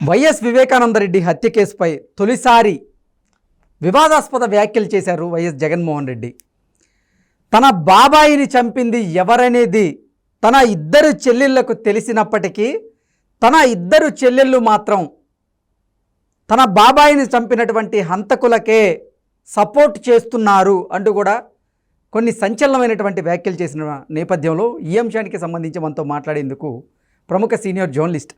YS Vivekananda Reddy హత్య కేసుపై తొలిసారి వివాదాస్పద వ్యాఖ్యలు చేశారు వైఎస్ జగన్మోహన్ రెడ్డి. తన బాబాయిని చంపింది ఎవరనేది తన ఇద్దరు చెల్లెళ్లకు తెలిసినప్పటికీ తన ఇద్దరు చెల్లెళ్ళు మాత్రం తన బాబాయిని చంపినటువంటి హంతకులకే సపోర్ట్ చేస్తున్నారు అంటూ కూడా కొన్ని సంచలనమైనటువంటి వ్యాఖ్యలు చేసిన నేపథ్యంలో ఈ అంశానికి సంబంధించి మనతో మాట్లాడేందుకు ప్రముఖ సీనియర్ జర్నలిస్ట్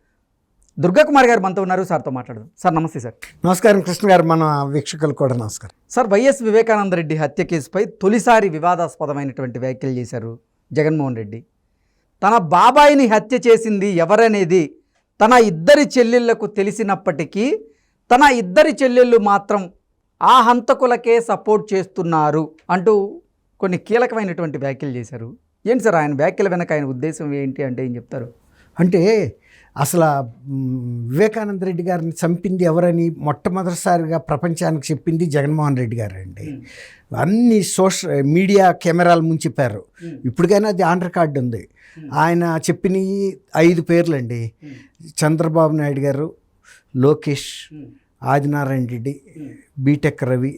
దుర్గాకుమార్ గారు మనతో ఉన్నారు. సార్తో మాట్లాడదాం. సార్ నమస్తే. సార్ నమస్కారం. కృష్ణ గారు, మన వీక్షకులు కూడా నమస్కారం. సార్, వైఎస్ వివేకానందరెడ్డి హత్య కేసుపై తొలిసారి వివాదాస్పదమైనటువంటి వ్యాఖ్యలు చేశారు జగన్మోహన్ రెడ్డి. తన బాబాయిని హత్య చేసింది ఎవరనేది తన ఇద్దరి చెల్లెళ్లకు తెలిసినప్పటికీ తన ఇద్దరి చెల్లెళ్ళు మాత్రం ఆ హంతకులకే సపోర్ట్ చేస్తున్నారు అంటూ కొన్ని కీలకమైనటువంటి వ్యాఖ్యలు చేశారు. ఏంటి సార్ ఆయన వ్యాఖ్యల వెనక ఆయన ఉద్దేశం ఏంటి అంటే ఏం చెప్తారు? అంటే అసలు వివేకానంద రెడ్డి గారిని చంపింది ఎవరని మొట్టమొదటిసారిగా ప్రపంచానికి చెప్పింది జగన్మోహన్ రెడ్డి గారు అండి. అన్ని సోషల్ మీడియా కెమెరాలు ముంచిపారు. ఇప్పటికైనా అది ఆన్ రికార్డు ఉంది. ఆయన చెప్పిన 5 పేర్లండి: చంద్రబాబు నాయుడు గారు, లోకేష్, ఆదినారాయణ రెడ్డి, బీటెక్ రవి,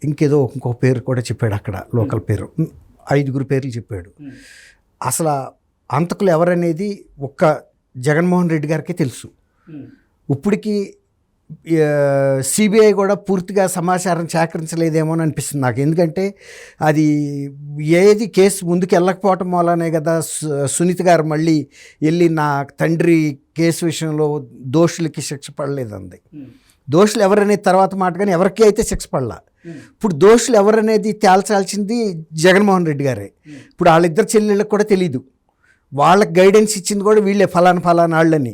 ఇంకో పేరు కూడా చెప్పాడు అక్కడ, లోకల్ పేరు. 5 పేర్లు చెప్పాడు. అసలు హంతకులు ఎవరనేది ఒక్క జగన్మోహన్ రెడ్డి గారికి తెలుసు. ఇప్పటికీ సిబిఐ కూడా పూర్తిగా సమాచారం సేకరించలేదేమో అని అనిపిస్తుంది నాకు. ఎందుకంటే అది ఏది కేసు ముందుకు వెళ్ళకపోవటం వల్లనే కదా సునీత గారు మళ్ళీ వెళ్ళి నా తండ్రి కేసు విషయంలో దోషులకి శిక్ష పడలేదంది. దోషులు ఎవరనేది తర్వాత మాట, కానీ ఎవరికి అయితే శిక్ష పడలా. ఇప్పుడు దోషులు ఎవరనేది తేల్చాల్సింది జగన్మోహన్ రెడ్డి గారే. ఇప్పుడు వాళ్ళిద్దరు చెల్లెళ్ళకి కూడా తెలీదు. వాళ్ళకి గైడెన్స్ ఇచ్చింది కూడా వీళ్ళే, ఫలానా వాళ్ళని.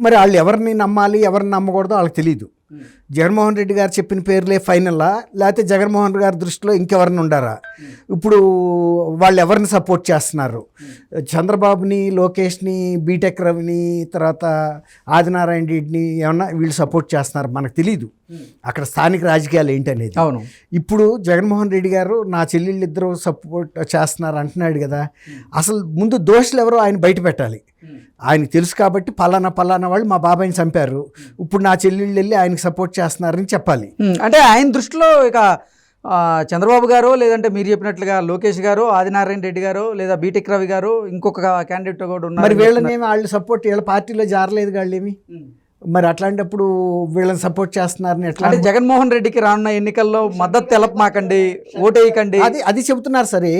మరి వాళ్ళు ఎవరిని నమ్మాలి, ఎవరిని నమ్మకూడదో వాళ్ళకి తెలీదు. జగన్మోహన్ రెడ్డి గారు చెప్పిన పేర్లే ఫైనల్లా, లేకపోతే జగన్మోహన్ రెడ్డి గారి దృష్టిలో ఇంకెవరిని ఉండారా? ఇప్పుడు వాళ్ళు ఎవరిని సపోర్ట్ చేస్తున్నారు? చంద్రబాబుని, లోకేష్ని, బీటెక్ రవిని, తర్వాత ఆదినారాయణ రెడ్డిని ఏమన్నా వీళ్ళు సపోర్ట్ చేస్తున్నారు? మనకు తెలీదు అక్కడ స్థానిక రాజకీయాలు ఏంటనేది. అవును. ఇప్పుడు జగన్మోహన్ రెడ్డి గారు నా చెల్లెళ్ళు ఇద్దరు సపోర్ట్ చేస్తున్నారు అంటున్నాడు కదా. అసలు ముందు దోషులు ఎవరో ఆయన బయట పెట్టాలి. ఆయనకు తెలుసు కాబట్టి పలానా వాళ్ళు మా బాబాయిని చంపారు, ఇప్పుడు నా చెల్లెళ్ళు వెళ్ళి ఆయనకు సపోర్ట్ చేస్తున్నారని చెప్పాలి. అంటే ఆయన దృష్టిలో ఇక చంద్రబాబు గారు, లేదంటే మీరు చెప్పినట్లుగా లోకేష్ గారు, ఆదినారాయణ రెడ్డి గారు, లేదా బీటెక్ రవి గారు, ఇంకొక క్యాండిడేట్ కూడా ఉన్నారు. మరి వీళ్ళనేమి వాళ్ళు సపోర్ట్, వీళ్ళ పార్టీలో జారలేదు వాళ్ళేమి. మరి అట్లాంటప్పుడు వీళ్ళని సపోర్ట్ చేస్తున్నారని ఎట్లా? అంటే జగన్మోహన్ రెడ్డికి రానున్న ఎన్నికల్లో మద్దతు తెలపమాకండి, ఓటేయకండి అది చెబుతున్నారు. సరే,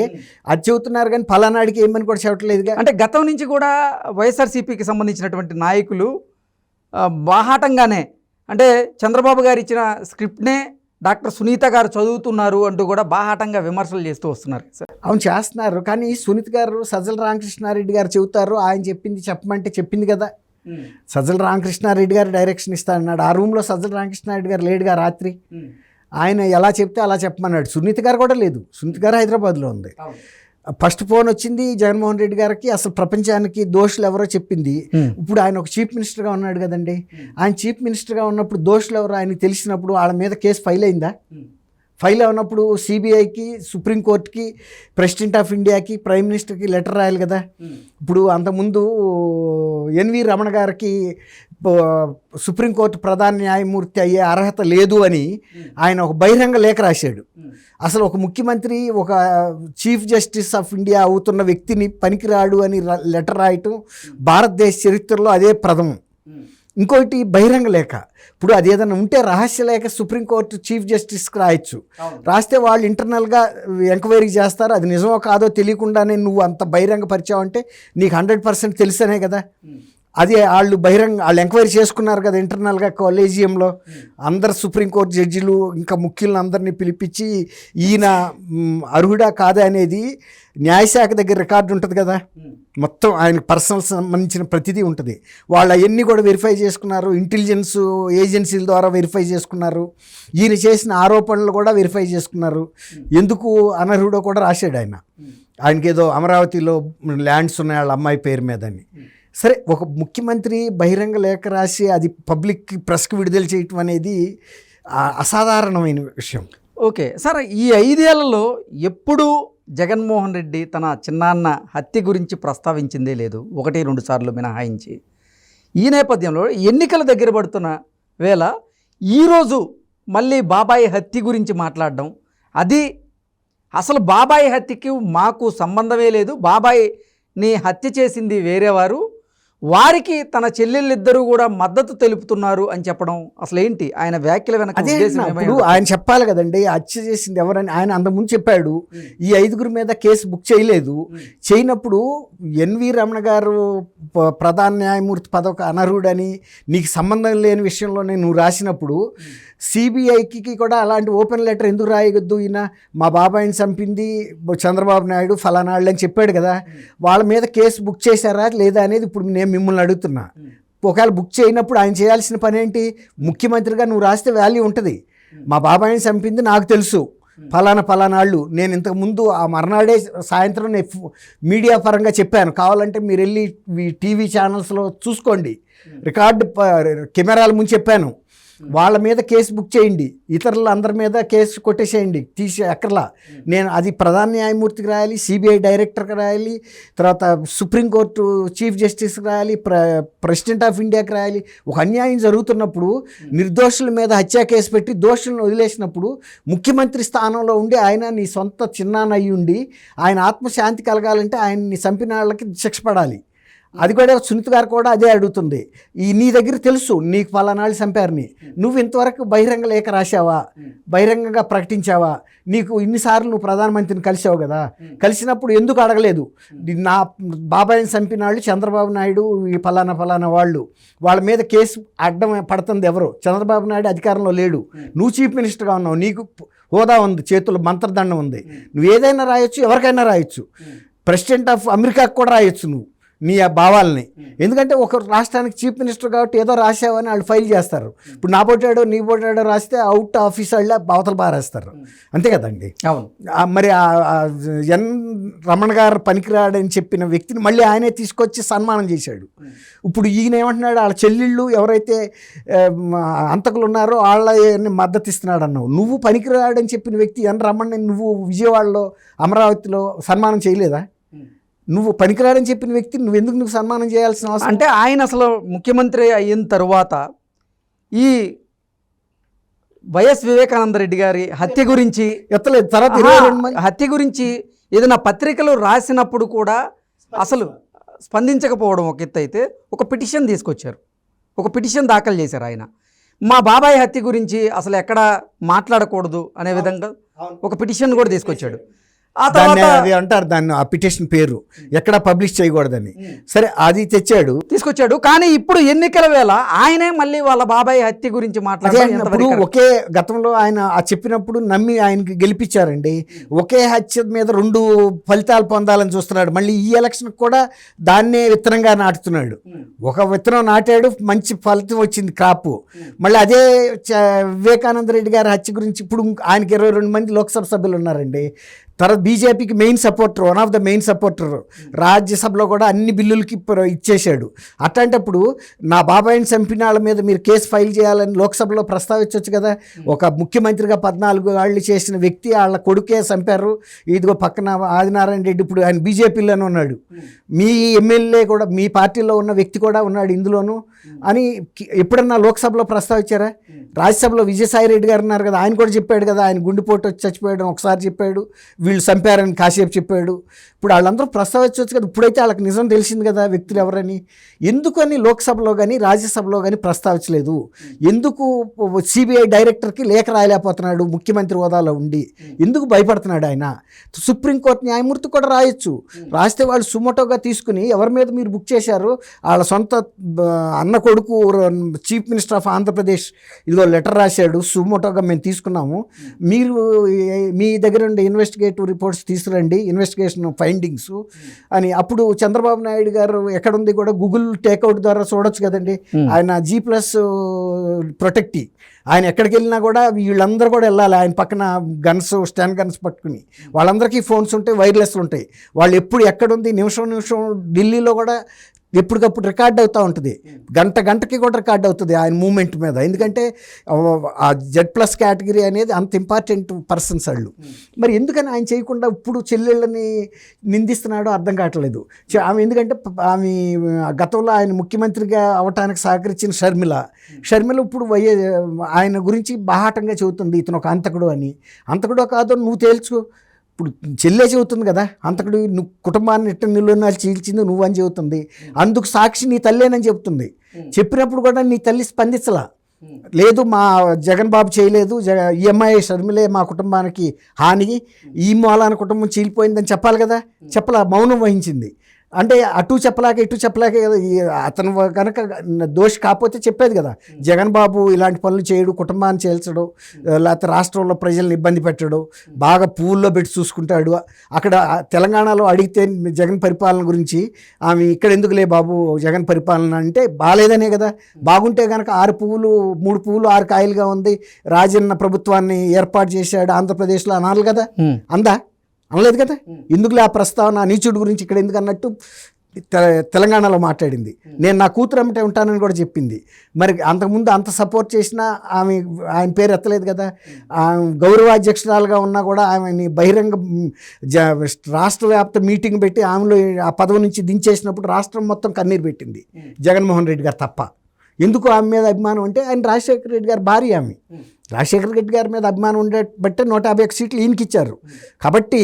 అది చెబుతున్నారు, కానీ ఫలానాడికి ఏమని కూడా చెప్పట్లేదుగా. అంటే గతం నుంచి కూడా వైఎస్ఆర్సీపీకి సంబంధించినటువంటి నాయకులు బాహాటంగానే, అంటే చంద్రబాబు గారు ఇచ్చిన స్క్రిప్ట్నే డాక్టర్ సునీత గారు చదువుతున్నారు అంటూ కూడా బాహాటంగా విమర్శలు చేస్తూ వస్తున్నారు. అవును, చేస్తున్నారు. కానీ సునీత గారు, సజ్జల రామకృష్ణారెడ్డి గారు చెబుతారు, ఆయన చెప్పింది చెప్పమంటే చెప్పింది కదా. సజ్జల రామకృష్ణారెడ్డి గారు డైరెక్షన్ ఇస్తానన్నాడు. ఆ రూమ్లో సజ్జల రామకృష్ణారెడ్డి గారు లేడుగా రాత్రి. ఆయన ఎలా చెప్తే అలా చెప్పమన్నాడు. సునీత గారు కూడా లేదు. సునీత గారు హైదరాబాద్లో ఉంది. ఫస్ట్ ఫోన్ వచ్చింది జగన్మోహన్ రెడ్డి గారికి, అసలు ప్రపంచానికి దోషులు ఎవరో చెప్పింది. ఇప్పుడు ఆయన ఒక చీఫ్ మినిస్టర్గా ఉన్నాడు కదండి. ఆయన చీఫ్ మినిస్టర్గా ఉన్నప్పుడు దోషులు ఎవరో ఆయనకి తెలిసినప్పుడు వాళ్ళ మీద కేసు ఫైల్ అయిందా? ఫైల్ అయినప్పుడు సిబిఐకి, సుప్రీంకోర్టుకి, ప్రెసిడెంట్ ఆఫ్ ఇండియాకి, ప్రైమ్ మినిస్టర్కి లెటర్ రాయాలి కదా. ఇప్పుడు అంతకుముందు ఎన్వి రమణ గారికి సుప్రీంకోర్టు ప్రధాన న్యాయమూర్తి అయ్యే అర్హత లేదు అని ఆయన ఒక బహిరంగ లేఖ రాశాడు. అసలు ఒక ముఖ్యమంత్రి, ఒక చీఫ్ జస్టిస్ ఆఫ్ ఇండియా అవుతున్న వ్యక్తిని పనికిరాడు అని లెటర్ రాయటం భారతదేశ చరిత్రలో అదే ప్రథమం. ఇంకోటి బహిరంగ లేఖ. ఇప్పుడు అది ఏదైనా ఉంటే రహస్య లేఖ సుప్రీంకోర్టు చీఫ్ జస్టిస్కి రాయొచ్చు. రాస్తే వాళ్ళు ఇంటర్నల్గా ఎంక్వైరీ చేస్తారు. అది నిజమో కాదో తెలియకుండానే నువ్వు అంత బహిరంగ పరిచయం అంటే నీకు 100% తెలిసనే కదా. అది వాళ్ళు ఎంక్వైరీ చేసుకున్నారు కదా ఇంటర్నల్గా కాలేజియంలో. అందరు సుప్రీంకోర్టు జడ్జిలు ఇంకా ముఖ్యులను అందరినీ పిలిపించి ఈయన అర్హుడా కాదా అనేది న్యాయశాఖ దగ్గర రికార్డు ఉంటుంది కదా. మొత్తం ఆయన పర్సనల్ సంబంధించిన ప్రతిదీ ఉంటుంది. వాళ్ళు అవన్నీ కూడా వెరిఫై చేసుకున్నారు. ఇంటెలిజెన్స్ ఏజెన్సీల ద్వారా వెరిఫై చేసుకున్నారు. ఈయన చేసిన ఆరోపణలు కూడా వెరిఫై చేసుకున్నారు. ఎందుకు అనర్హుడో కూడా రాశాడు ఆయన. ఆయనకి ఏదో అమరావతిలో ల్యాండ్స్ ఉన్నాయి వాళ్ళ అమ్మాయి పేరు మీద అని. సరే, ఒక ముఖ్యమంత్రి బహిరంగ లేఖ రాసి అది పబ్లిక్ ప్రెస్కి విడుదల చేయటం అనేది అసాధారణమైన విషయం. ఓకే సార్, ఈ 5 ఏళ్లలో ఎప్పుడు జగన్మోహన్ రెడ్డి తన చిన్నాన్న హత్య గురించి ప్రస్తావించిందే లేదు, 1-2 సార్లు మినహాయించి. ఈ నేపథ్యంలో ఎన్నికల దగ్గర పడుతున్న వేళ ఈరోజు మళ్ళీ బాబాయి హత్య గురించి మాట్లాడడం, అది అసలు బాబాయి హత్యకి మాకు సంబంధమే లేదు, బాబాయిని హత్య చేసింది వేరేవారు, వారికి తన చెల్లెళ్ళిద్దరూ కూడా మద్దతు తెలుపుతున్నారు అని చెప్పడం అసలు ఏంటి ఆయన వ్యాఖ్యల వెనక అదే ఉద్దేశం ఇప్పుడు ఏమైనా? ఆయన చెప్పాలి కదండి, హత్య చేసింది ఎవరని. ఆయన అంతకుముందు చెప్పాడు ఈ 5 మీద కేసు బుక్ చేయలేదు. చేయనప్పుడు ఎన్వి రమణ గారు ప్రధాన న్యాయమూర్తి పదవి అనర్హుడని నీకు సంబంధం లేని విషయంలోనే నువ్వు రాసినప్పుడు సిబిఐకి కూడా అలాంటి ఓపెన్ లెటర్ ఎందుకు రాయొద్దు, ఈయన మా బాబాయిని చంపింది చంద్రబాబు నాయుడు ఫలానాళ్ళు అని చెప్పాడు కదా, వాళ్ళ మీద కేసు బుక్ చేశారా లేదా అనేది ఇప్పుడు నేను మిమ్మల్ని అడుగుతున్నా. ఒకవేళ బుక్ చేయనప్పుడు ఆయన చేయాల్సిన పని ఏంటి? ముఖ్యమంత్రిగా నువ్వు రాస్తే వాల్యూ ఉంటుంది. మా బాబాయిని చంపింది నాకు తెలుసు, ఫలానాళ్ళు, నేను ఇంతకుముందు ఆ మర్నాడే సాయంత్రం నేను మీడియా పరంగా చెప్పాను, కావాలంటే మీరు వెళ్ళి టీవీ ఛానల్స్లో చూసుకోండి, రికార్డు కెమెరాల ముందు చెప్పాను, వాళ్ళ మీద కేసు బుక్ చేయండి, ఇతరుల అందరి మీద కేసు కొట్టేసేయండి, తీసి అక్కర్లా. నేను అది ప్రధాన న్యాయమూర్తికి రాయాలి, సిబిఐ డైరెక్టర్కి రాయాలి, తర్వాత సుప్రీంకోర్టు చీఫ్ జస్టిస్కి రాయాలి, ప్రెసిడెంట్ ఆఫ్ ఇండియాకి రాయాలి. ఒక అన్యాయం జరుగుతున్నప్పుడు నిర్దోషుల మీద హత్యా కేసు పెట్టి దోషులను వదిలేసినప్పుడు ముఖ్యమంత్రి స్థానంలో ఉండి ఆయన నీ సొంత చిన్నాన్న అయ్యి ఉండి ఆయన ఆత్మశాంతి కలగాలంటే ఆయన్ని చంపిన వాళ్ళకి శిక్ష పడాలి. అది కూడా సునీత గారు కూడా అదే అడుగుతుంది. నీ దగ్గర తెలుసు నీకు ఫలానాళ్ళు చంపారని, నువ్వు ఇంతవరకు బహిరంగ లేఖ రాశావా, బహిరంగంగా ప్రకటించావా? నీకు ఇన్నిసార్లు నువ్వు ప్రధానమంత్రిని కలిసావు కదా, కలిసినప్పుడు ఎందుకు అడగలేదు? నా బాబాయిని చంపిన వాళ్ళు చంద్రబాబు నాయుడు, ఈ ఫలానా వాళ్ళు, వాళ్ళ మీద కేసు అడ్డం పడుతుంది ఎవరు? చంద్రబాబు నాయుడు అధికారంలో లేడు, నువ్వు చీఫ్ మినిస్టర్గా ఉన్నావు, నీకు హోదా ఉంది, చేతుల్లో మంత్రదండం ఉంది, నువ్వు ఏదైనా రాయొచ్చు, ఎవరికైనా రాయొచ్చు, ప్రెసిడెంట్ ఆఫ్ అమెరికాకు కూడా రాయొచ్చు నువ్వు నీ భావాలని. ఎందుకంటే ఒక రాష్ట్రానికి చీఫ్ మినిస్టర్ కాబట్టి ఏదో రాసావని వాళ్ళు ఫైల్ చేస్తారు. ఇప్పుడు నా పోటాడో నీ పోటాడో రాస్తే అవుట్ ఆఫీస్ వాళ్ళ అవతల బారేస్తారు, అంతే కదండి. అవును. మరి ఎన్ రమణ గారు పనికిరాడని చెప్పిన వ్యక్తిని మళ్ళీ ఆయనే తీసుకొచ్చి సన్మానం చేశాడు. ఇప్పుడు ఈయన ఏమంటున్నాడు, వాళ్ళ చెల్లెళ్ళు ఎవరైతే అంతకులు ఉన్నారో వాళ్ళని మద్దతు ఇస్తున్నాడు అన్నావు. నువ్వు పనికిరాడని చెప్పిన వ్యక్తి ఎన్ రమణని నువ్వు విజయవాడలో అమరావతిలో సన్మానం చేయలేదా? నువ్వు పనికిరాడని చెప్పిన వ్యక్తి నువ్వు సన్మానం చేయాల్సిన అవసరం? అంటే ఆయన అసలు ముఖ్యమంత్రి అయిన తరువాత ఈ వైఎస్ వివేకానంద రెడ్డి గారి హత్య గురించి ఎత్తలేదు. తర్వాత 22 మంది హత్య గురించి ఏదైనా పత్రికలు రాసినప్పుడు కూడా అసలు స్పందించకపోవడం ఒక ఎత్తు అయితే, ఒక పిటిషన్ తీసుకొచ్చారు, ఒక పిటిషన్ దాఖలు చేశారు ఆయన. మా బాబాయ్ హత్య గురించి అసలు ఎక్కడ మాట్లాడకూడదు అనే విధంగా ఒక పిటిషన్ కూడా తీసుకొచ్చాడు. ఆ తర్వాత అది అంటారు దాన్ని, ఆ పిటిషన్ పేరు ఎక్కడ పబ్లిష్ చేయకూడదని. సరే అది తీసుకొచ్చాడు. కానీ ఇప్పుడు ఎన్నికల వేళ ఆయనే మళ్ళీ వాళ్ళ బాబాయ్ హత్య గురించి మాట్లాడారు. ఒకే గతంలో ఆయన చెప్పినప్పుడు నమ్మి ఆయనకి గెలిపించారండి. ఒకే హత్య మీద 2 ఫలితాలు పొందాలని చూస్తున్నాడు. మళ్ళీ ఈ ఎలక్షన్ కూడా దాన్నే విత్తనంగా నాటుతున్నాడు. ఒక విత్తనం నాటాడు, మంచి ఫలితం వచ్చింది, క్రాప్. మళ్ళీ అదే వివేకానంద రెడ్డి గారి హత్య గురించి ఇప్పుడు ఆయనకి 22 మంది లోక్సభ సభ్యులు ఉన్నారండి. తర్వాత బీజేపీకి main supporter, one of the main supporter, రాజ్యసభలో కూడా అన్ని బిల్లులకి ఇచ్చేశాడు. అట్లాంటప్పుడు నా బాబాయిని చంపిన వాళ్ళ మీద మీరు కేసు ఫైల్ చేయాలని లోక్సభలో ప్రస్తావించవచ్చు కదా. ఒక ముఖ్యమంత్రిగా 14 ఏళ్ళు చేసిన వ్యక్తి వాళ్ళ కొడుకే చంపారు, ఇదిగో పక్కన ఆదినారాయణ రెడ్డి ఇప్పుడు ఆయన బీజేపీలోనే ఉన్నాడు, మీ ఎమ్మెల్యే కూడా మీ పార్టీలో ఉన్న వ్యక్తి కూడా ఉన్నాడు ఇందులోనూ అని ఎప్పుడన్నా లోక్సభలో ప్రస్తావించారా? రాజ్యసభలో విజయసాయి రెడ్డి గారు ఉన్నారు కదా, ఆయన కూడా చెప్పాడు కదా, ఆయన గుండెపోటు వచ్చి చచ్చిపోయాడు ఒకసారి చెప్పాడు, వీళ్ళు చంపారని కాసేపు చెప్పాడు. ఇప్పుడు వాళ్ళందరూ ప్రస్తావించవచ్చు కదా. ఇప్పుడైతే వాళ్ళకి నిజం తెలిసింది కదా వ్యక్తులు ఎవరని. ఎందుకని లోక్సభలో కానీ రాజ్యసభలో కానీ ప్రస్తావించలేదు? ఎందుకు సిబిఐ డైరెక్టర్కి లేఖ రాయలేకపోతున్నాడు ముఖ్యమంత్రి హోదాలో ఉండి? ఎందుకు భయపడుతున్నాడు ఆయన? సుప్రీంకోర్టు న్యాయమూర్తి కూడా రాయొచ్చు, రాస్తే వాళ్ళు సుమోటోగా తీసుకుని ఎవరి మీద మీరు బుక్ చేశారు, వాళ్ళ సొంత అన్న కొడుకు చీఫ్ మినిస్టర్ ఆఫ్ ఆంధ్రప్రదేశ్ ఇదిగో లెటర్ రాశాడు, సుమోటోగా మేము తీసుకున్నాము, మీరు మీ దగ్గర ఉండే ఇన్వెస్టిగేటివ్ రిపోర్ట్స్ తీసుకురండి, ఇన్వెస్టిగేషన్ ఫైండింగ్స్ అని. అప్పుడు చంద్రబాబు నాయుడు గారు ఎక్కడుంది కూడా గూగుల్ టేక్అవుట్ ద్వారా చూడొచ్చు కదండి. ఆయన G+ ప్రొటెక్టీ, ఆయన ఎక్కడికి వెళ్ళినా కూడా వీళ్ళందరూ కూడా వెళ్ళాలి ఆయన పక్కన గన్స్, స్టాండ్ గన్స్ పట్టుకుని. వాళ్ళందరికీ ఫోన్స్ ఉంటాయి, వైర్లెస్లు ఉంటాయి. వాళ్ళు ఎప్పుడు ఎక్కడుంది నిమిషం ఢిల్లీలో కూడా ఎప్పటికప్పుడు రికార్డ్ అవుతూ ఉంటుంది, గంటకి కూడా రికార్డ్ అవుతుంది ఆయన మూమెంట్ మీద. ఎందుకంటే ఆ Z+ కేటగిరీ అనేది అంత ఇంపార్టెంట్ పర్సన్స్ వాళ్ళు. మరి ఎందుకని ఆయన చేయకుండా ఇప్పుడు చెల్లెళ్ళని నిందిస్తున్నాడో అర్థం కావట్లేదు. ఆమె ఎందుకంటే ఆమె గతంలో ఆయన ముఖ్యమంత్రిగా అవటానికి సహకరించిన షర్మిల ఇప్పుడు ఆయన గురించి బాహాటంగా చెబుతుంది ఇతను ఒక అంతకుడు అని. అంతకుడో కాదో నువ్వు తేల్చు. ఇప్పుడు చెల్లె చెబుతుంది కదా, అంతకుడు నువ్వు కుటుంబాన్ని ఎట్ట నిలువనాలు చీల్చింది నువ్వు అని చెబుతుంది. అందుకు సాక్షి నీ తల్లేనని చెబుతుంది. చెప్పినప్పుడు కూడా నీ తల్లి స్పందించలా. లేదు మా జగన్ బాబు చేయలేదు, EMI షర్మిలే మా కుటుంబానికి హాని, ఈ మూలాన కుటుంబం చీలిపోయిందని చెప్పాలి కదా, చెప్పలా, మౌనం వహించింది. అంటే అటు చెప్పలేక ఇటు చెప్పలేక అతను కనుక దోషి కాకపోతే చెప్పేది కదా, జగన్ బాబు ఇలాంటి పనులు చేయడు, కుటుంబాన్ని చేల్చడు, లేకపోతే రాష్ట్రంలో ప్రజల్ని ఇబ్బంది పెట్టడు, బాగా పూల్లో పెట్టి చూసుకుంటాడు. అక్కడ తెలంగాణలో అడిగితే జగన్ పరిపాలన గురించి ఆమె ఇక్కడ ఎందుకులే బాబు జగన్ పరిపాలన అంటే బాగాలేదనే కదా. బాగుంటే కనుక 3 పువ్వులు 6 కాయలుగా ఉంది, రాజన్న ప్రభుత్వాన్ని ఏర్పాటు చేశాడు ఆంధ్రప్రదేశ్లో అనాలి కదా. అందా? అనలేదు కదా. ఎందుకులే ఆ ప్రస్తావన నీచుడు గురించి ఇక్కడ ఎందుకు అన్నట్టు తెలంగాణలో మాట్లాడింది. నేను నా కూతురు అమ్మటే ఉంటానని కూడా చెప్పింది. మరి అంతకుముందు అంత సపోర్ట్ చేసినా ఆయన పేరు ఎత్తలేదు కదా. గౌరవాధ్యక్షురాలుగా ఉన్నా కూడా ఆమెని బహిరంగ రాష్ట్ర వ్యాప్త మీటింగ్ పెట్టి ఆమెలో ఆ పదవి నుంచి దించేసినప్పుడు రాష్ట్రం మొత్తం కన్నీరు పెట్టింది, జగన్మోహన్ రెడ్డి గారు తప్ప. ఎందుకు ఆమె మీద అభిమానం అంటే ఆయన రాజశేఖర రెడ్డి గారు భార్య. ఆమె రాజశేఖర రెడ్డి గారి మీద అభిమానం ఉండే బట్టే 151 సీట్లు ఈయనకి ఇచ్చారు. కాబట్టి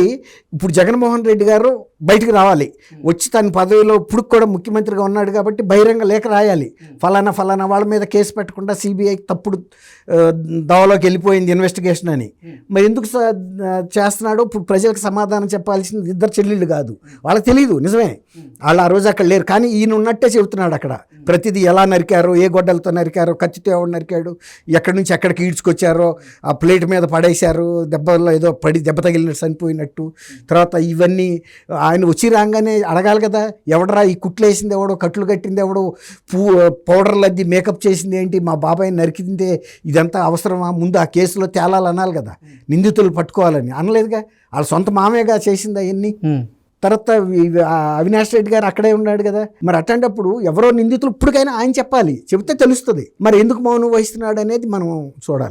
ఇప్పుడు జగన్మోహన్ రెడ్డి గారు బయటికి రావాలి, వచ్చి తన పదవిలో ఇప్పుడు కూడా ముఖ్యమంత్రిగా ఉన్నాడు కాబట్టి బహిరంగ లేఖ రాయాలి, ఫలానా వాళ్ళ మీద కేసు పెట్టకుండా CBI తప్పుడు దావలోకి వెళ్ళిపోయింది ఇన్వెస్టిగేషన్ అని. మరి ఎందుకు చేస్తున్నాడో ఇప్పుడు ప్రజలకు సమాధానం చెప్పాల్సింది ఇద్దరు చెల్లెళ్ళు కాదు, వాళ్ళకి తెలియదు. నిజమే, వాళ్ళు ఆ రోజు అక్కడ లేరు, కానీ ఈయన ఉన్నట్టే చెబుతున్నాడు. అక్కడ ప్రతిదీ ఎలా నరికారో, ఏ గొడ్డలతో నరికారో, కత్తితో ఎవడు నరికాడు, ఎక్కడి నుంచి ఎక్కడికి ఈడ్చుకొచ్చారో, ఆ ప్లేట్ మీద పడేశారు, దెబ్బలో ఏదో దెబ్బ తగిలినట్టు చనిపోయినట్టు. తర్వాత ఇవన్నీ ఆయన వచ్చి రాగానే అడగాలి కదా, ఎవడరా ఈ కుట్లు వేసింది ఎవడో, కట్లు కట్టింది ఎవడో, పౌడర్లు అద్ది మేకప్ చేసింది ఏంటి, మా బాబాయ్ నరికిందే, ఇదంతా అవసరమా, ముందు ఆ కేసులో తేలాలి అనాలి కదా, నిందితులు పట్టుకోవాలని. అనలేదుగా, వాళ్ళ సొంత మామయ్యగా చేసింది అవన్నీ. తర్వాత అవినాష్ రెడ్డి గారు అక్కడే ఉన్నాడు కదా. మరి అట్లాంటప్పుడు ఎవరో నిందితులు ఇప్పటికైనా ఆయన చెప్పాలి, చెబితే తెలుస్తుంది. మరి ఎందుకు మౌనం వహిస్తున్నాడు అనేది మనం చూడాలి.